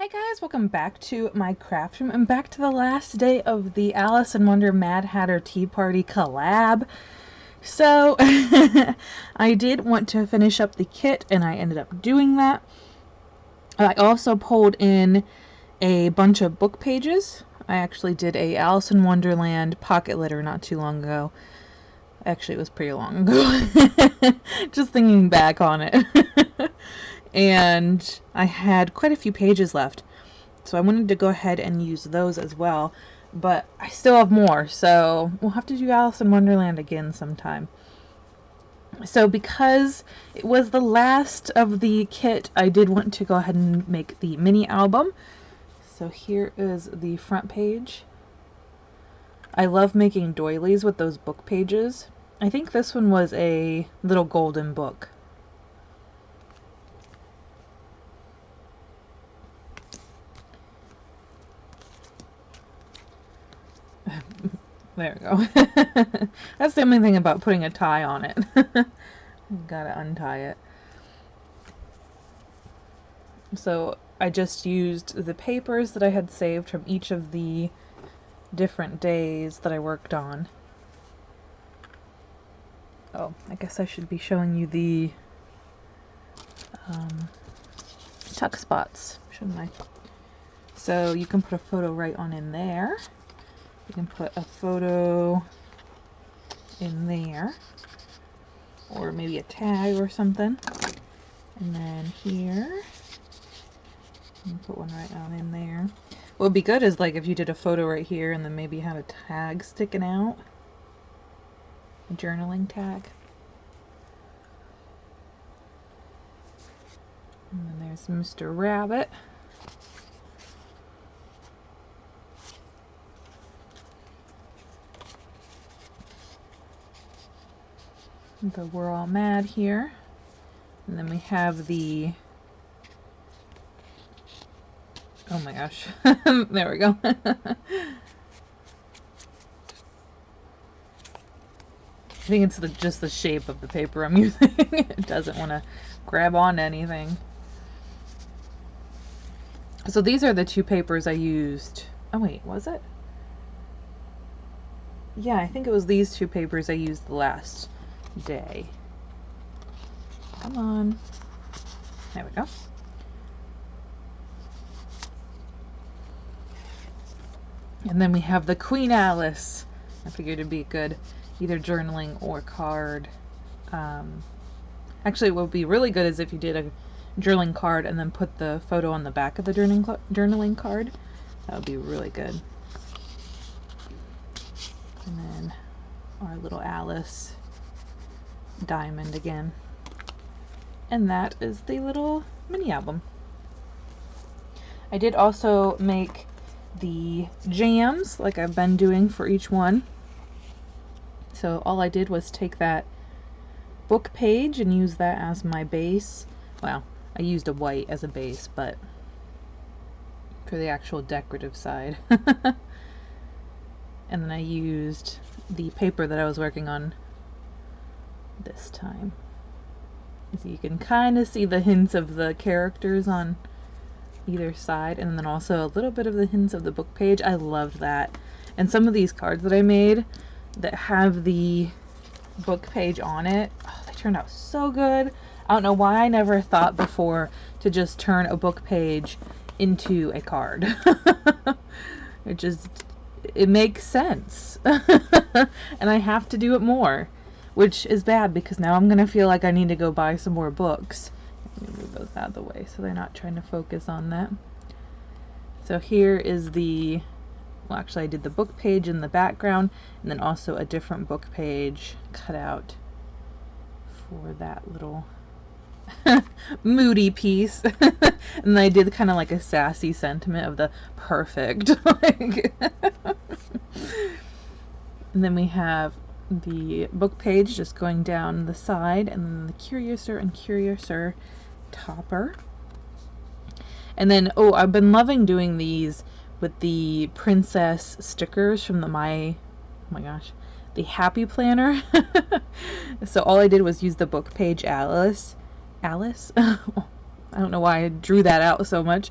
Hi guys, welcome back to my craft room and back to the last day of the Alice in Wonder Mad Hatter Tea Party collab. So I did want to finish up the kit and I ended up doing that. I also pulled in a bunch of book pages. I actually did a Alice in Wonderland pocket letter not too long ago. Actually, it was pretty long ago. Just thinking back on it. And I had quite a few pages left, so I wanted to go ahead and use those as well, but I still have more, so we'll have to do Alice in Wonderland again sometime. So because it was the last of the kit, I did want to go ahead and make the mini album. So here is the front page. I love making doilies with those book pages. I think this one was a little golden book. There we go. That's the only thing about putting a tie on it. Gotta untie it. So I just used the papers that I had saved from each of the different days that I worked on. Oh, I guess I should be showing you the tuck spots, shouldn't I? So you can put a photo right on in there. You can put a photo in there, or maybe a tag or something. And then here, you can put one right on in there. What would be good is like if you did a photo right here and then maybe had a tag sticking out, a journaling tag. And then there's Mr. Rabbit. The We're All Mad here. And then we have the, oh my gosh, there we go. I think it's just the shape of the paper I'm using. It doesn't want to grab onto anything. So these are the two papers I used. Oh wait, was it? Yeah, I think it was these two papers I used the last day. Come on. There we go. And then we have the Queen Alice. I figured it'd be good either journaling or card. Actually, what would be really good is if you did a journaling card and then put the photo on the back of the journaling card. That would be really good. And then our little Alice diamond again. And that is the little mini album. I did also make the jams like I've been doing for each one. So all I did was take that book page and use that as my base. Well, I used a white as a base, but for the actual decorative side. And then I used the paper that I was working on this time. So you can kind of see the hints of the characters on either side, and then also a little bit of the hints of the book page. I loved that. And some of these cards that I made that have the book page on it, oh, they turned out so good. I don't know why I never thought before to just turn a book page into a card. It makes sense. And I have to do it more, which is bad because now I'm gonna feel like I need to go buy some more books. Let me move those out of the way so they're not trying to focus on that. So here is the, well, actually I did the book page in the background and then also a different book page cut out for that little moody piece. And I did kind of like a sassy sentiment of the perfect. And then we have the book page just going down the side, and then the Curiouser and Curiouser topper. And then, oh, I've been loving doing these with the princess stickers from the the Happy Planner. So all I did was use the book page Alice. I don't know why I drew that out so much.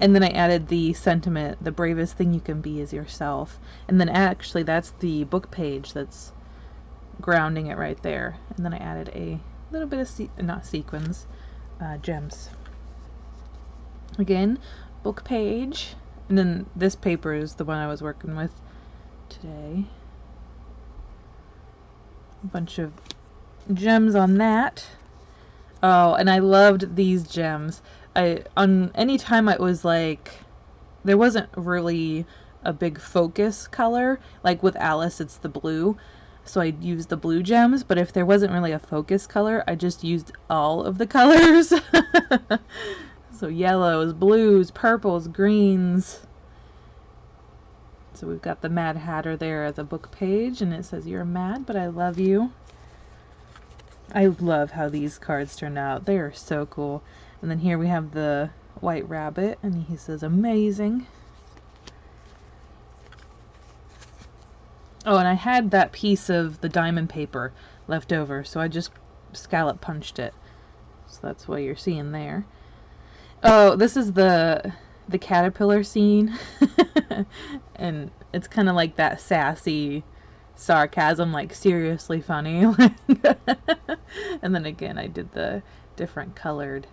And then I added the sentiment, the bravest thing you can be is yourself. And then actually that's the book page that's grounding it right there. And then I added a little bit of, not sequins, gems. Again, book page. And then this paper is the one I was working with today. A bunch of gems on that. Oh, and I loved these gems. On any time it was like, there wasn't really a big focus color. Like with Alice, it's the blue. So I used the blue gems, but if there wasn't really a focus color, I just used all of the colors. So yellows, blues, purples, greens. So we've got the Mad Hatter there as a book page, and it says, "You're mad, but I love you." I love how these cards turn out. They are so cool. And then here we have the White Rabbit, and he says, "Amazing." Oh, and I had that piece of the diamond paper left over, so I just scallop punched it. So that's what you're seeing there. Oh, this is the caterpillar scene. And it's kind of like that sassy sarcasm, like seriously funny. And then again I did the different colored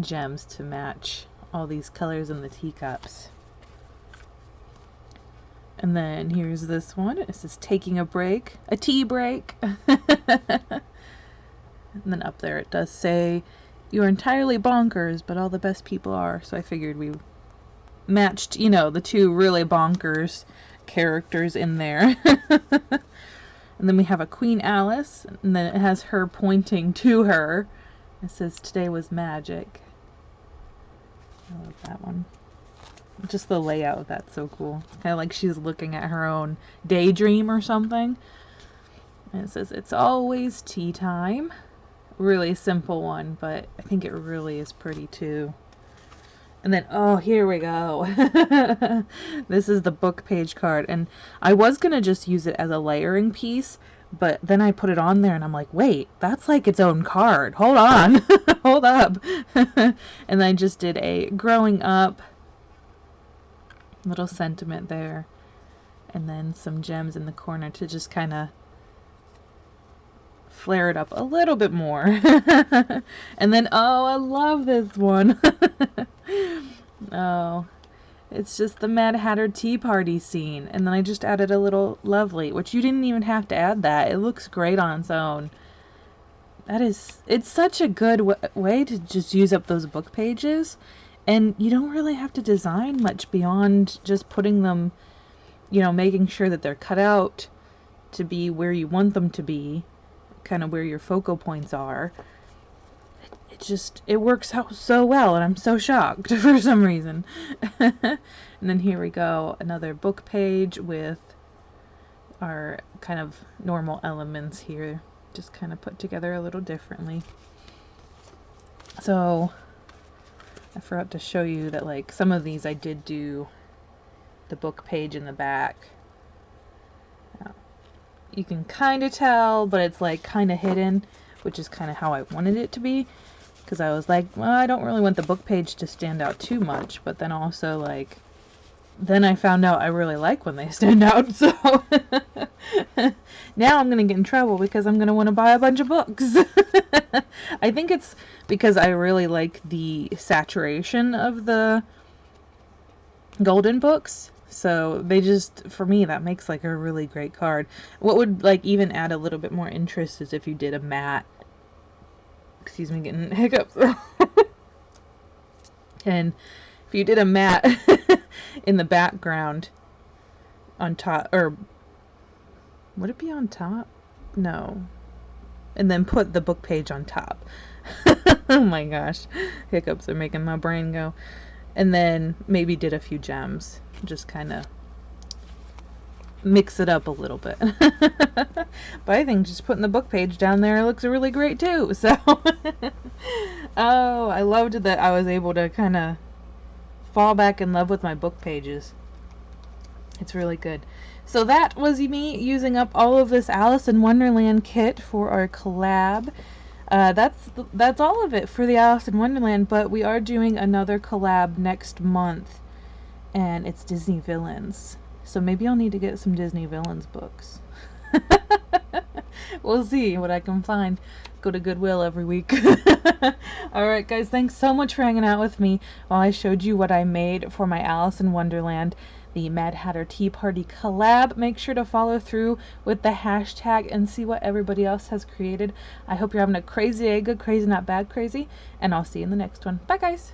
gems to match all these colors in the teacups. And then here's this one. It says taking a break, a tea break. And then up there it does say, "You're entirely bonkers, but all the best people are." So I figured we matched, you know, the two really bonkers characters in there. And then we have a Queen Alice, and then it has her pointing to her. It says, "Today was magic." I love that one. Just the layout of that's so cool. Kind of like she's looking at her own daydream or something. And it says, "It's always tea time." Really simple one, but I think it really is pretty too. And then, oh, here we go. This is the book page card. And I was going to just use it as a layering piece, but then I put it on there and I'm like, wait, that's like its own card. Hold on. Hold up. And I just did a growing up little sentiment there. And then some gems in the corner to just kind of flare it up a little bit more. And then, oh, I love this one. Oh, it's just the Mad Hatter tea party scene. And then I just added a little lovely, which you didn't even have to add that. It looks great on its own. It's such a good way to just use up those book pages. And you don't really have to design much beyond just putting them, you know, making sure that they're cut out to be where you want them to be, kind of where your focal points are. It works out so well, and I'm so shocked for some reason. And then here we go, another book page with our kind of normal elements here, just kind of put together a little differently. So I forgot to show you that, like, some of these I did do the book page in the back. You can kind of tell, but it's like kind of hidden, which is kind of how I wanted it to be, because I was like, well, I don't really want the book page to stand out too much, but then also, like, then I found out I really like when they stand out, so now I'm going to get in trouble because I'm going to want to buy a bunch of books. I think it's because I really like the saturation of the golden books. So they just, for me, that makes like a really great card. What would like even add a little bit more interest is if you did a matte, excuse me, getting hiccups. And if you did a matte in the background on top, or would it be on top? No. And then put the book page on top. Oh my gosh. Hiccups are making my brain go. And then maybe did a few gems. Just kind of mix it up a little bit. But I think just putting the book page down there looks really great too. So, oh, I loved that I was able to kind of fall back in love with my book pages. It's really good. So that was me using up all of this Alice in Wonderland kit for our collab. That's all of it for the Alice in Wonderland, but we are doing another collab next month, and it's Disney villains. So maybe I'll need to get some Disney villains books. We'll see what I can find. Go to Goodwill every week. Alright guys, thanks so much for hanging out with me while I showed you what I made for my Alice in Wonderland, the Mad Hatter Tea Party collab. Make sure to follow through with the hashtag and see what everybody else has created. I hope you're having a crazy day, good crazy, not bad crazy, and I'll see you in the next one. Bye guys!